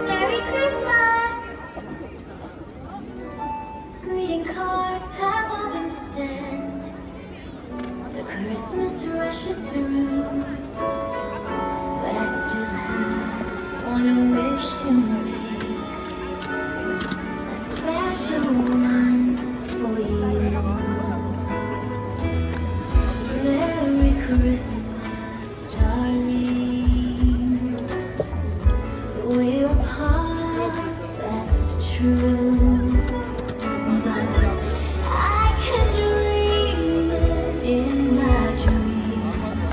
Merry Christmas! Greeting cards have all been sent. The Christmas rushes through, but I still have one wish to make, a special one for you. Merry Christmas, darling. We're apart, that's true, but I can dream it in my dreams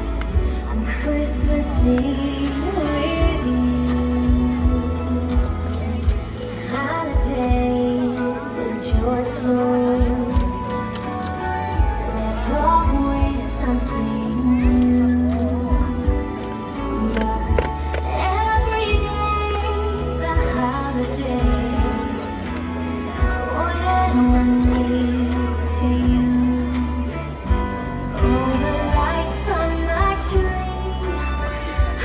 on Christmas Eve with you. Holidays are joyful, there's always something new, but every day's a holiday when we're near to you. Oh, the lights on my tree, I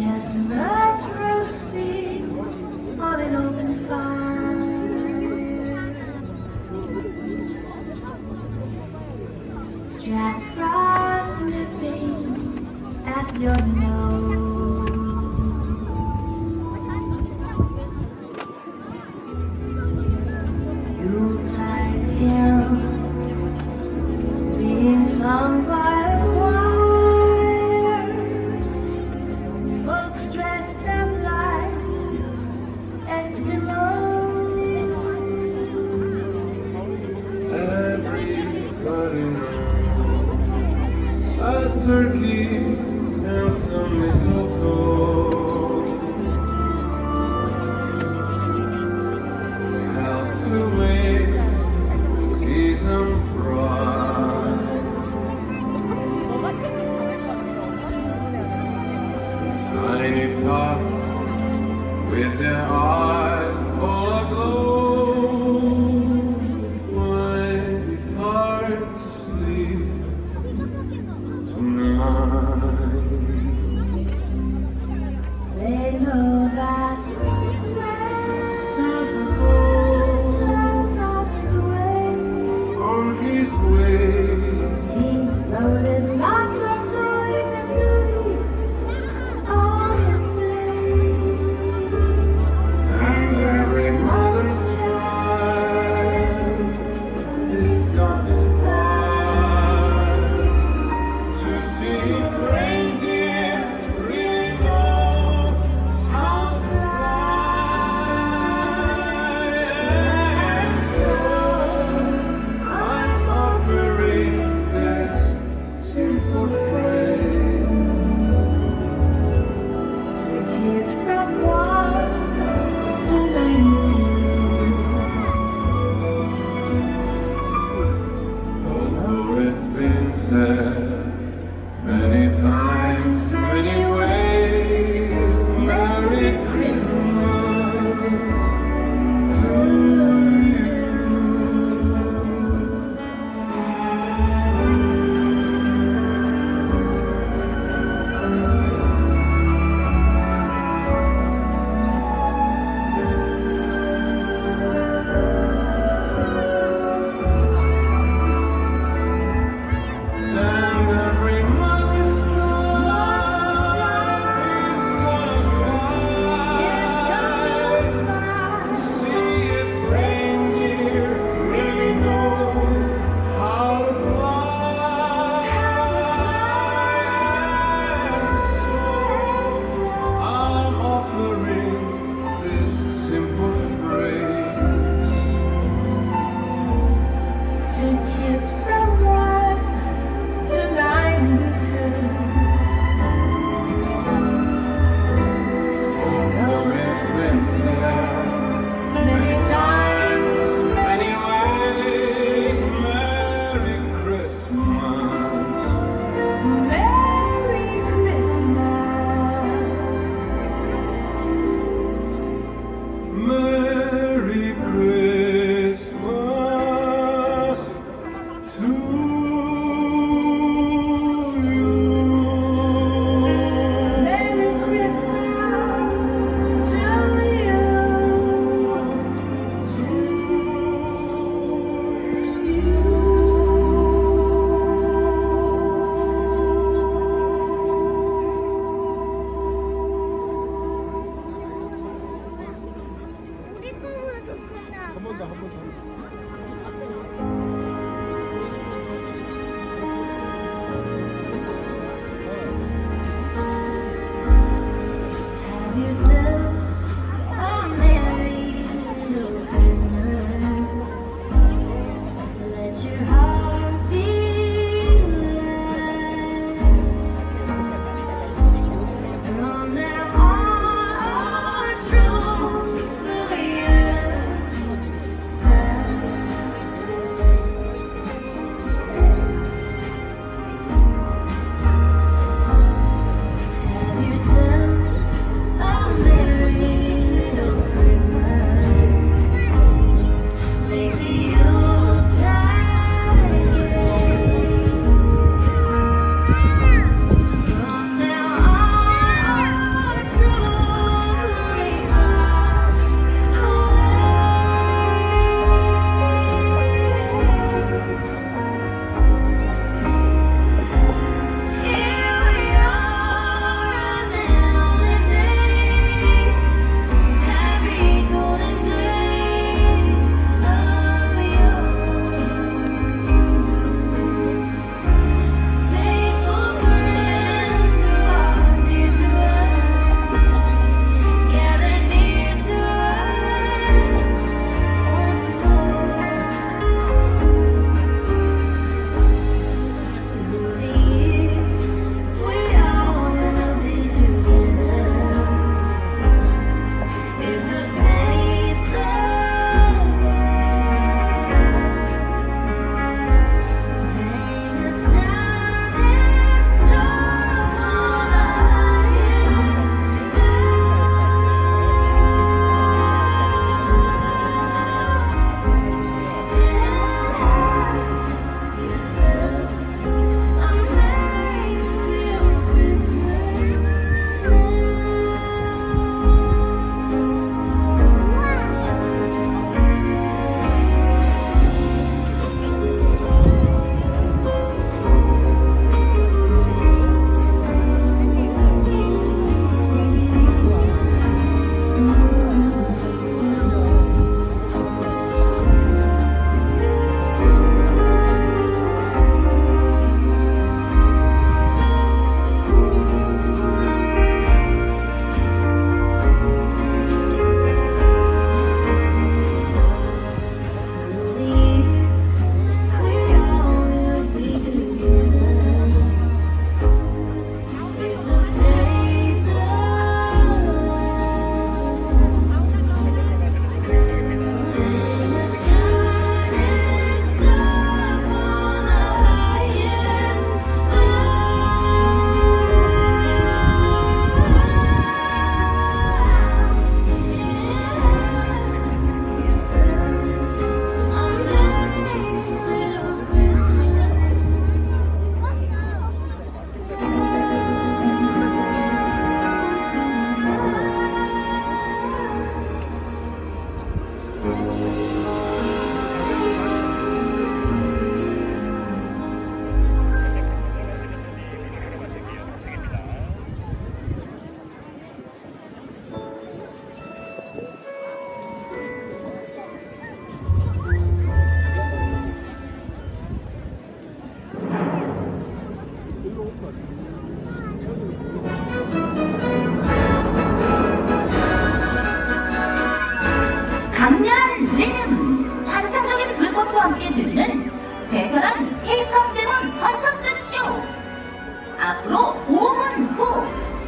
Chestnuts roasting on an open fire. Jack Frost nipping at your nose. Yuletide carol being sung by a choir. Folks dressed up like Eskimos. Everybody knows a turkey and some mistletoe help to make the season bright. Tiny tots with their eyes all aglow find it hard to sleep tonight. They know that Santa Claus is on his way. On his way, He's loaded lots of toys and goodies on his sleigh. and every mother's child is got this fire to see if reindeer really know how to fly. And so I'm offering this simple phrase To kids from 1 to 92. although it's been said many times, many ways. Merry Christmas to you. And every mother's child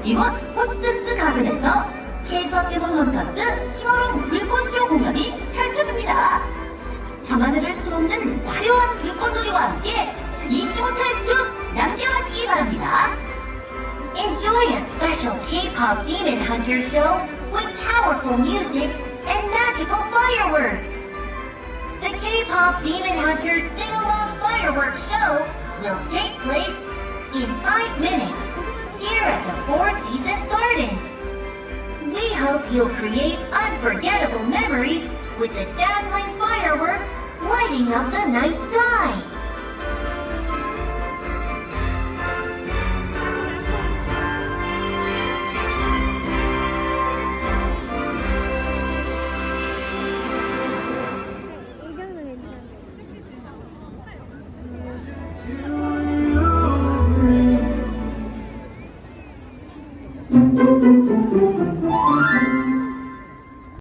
이곳 호스스 가든에서 K-pop 데몬 헌터스 싱어롱 불꽃쇼 공연이 펼쳐집니다. 밤하늘을 수놓는 화려한 불꽃놀이와 함께 잊지 못할 추억 남겨가시기 바랍니다. Enjoy a special K-pop Demon Hunter show with powerful music and magical fireworks. The K-pop Demon Hunters sing-along fireworks show will take place in 5 minutes here at the Four Seasons Garden. We hope you'll create unforgettable memories with the dazzling fireworks lighting up the night sky.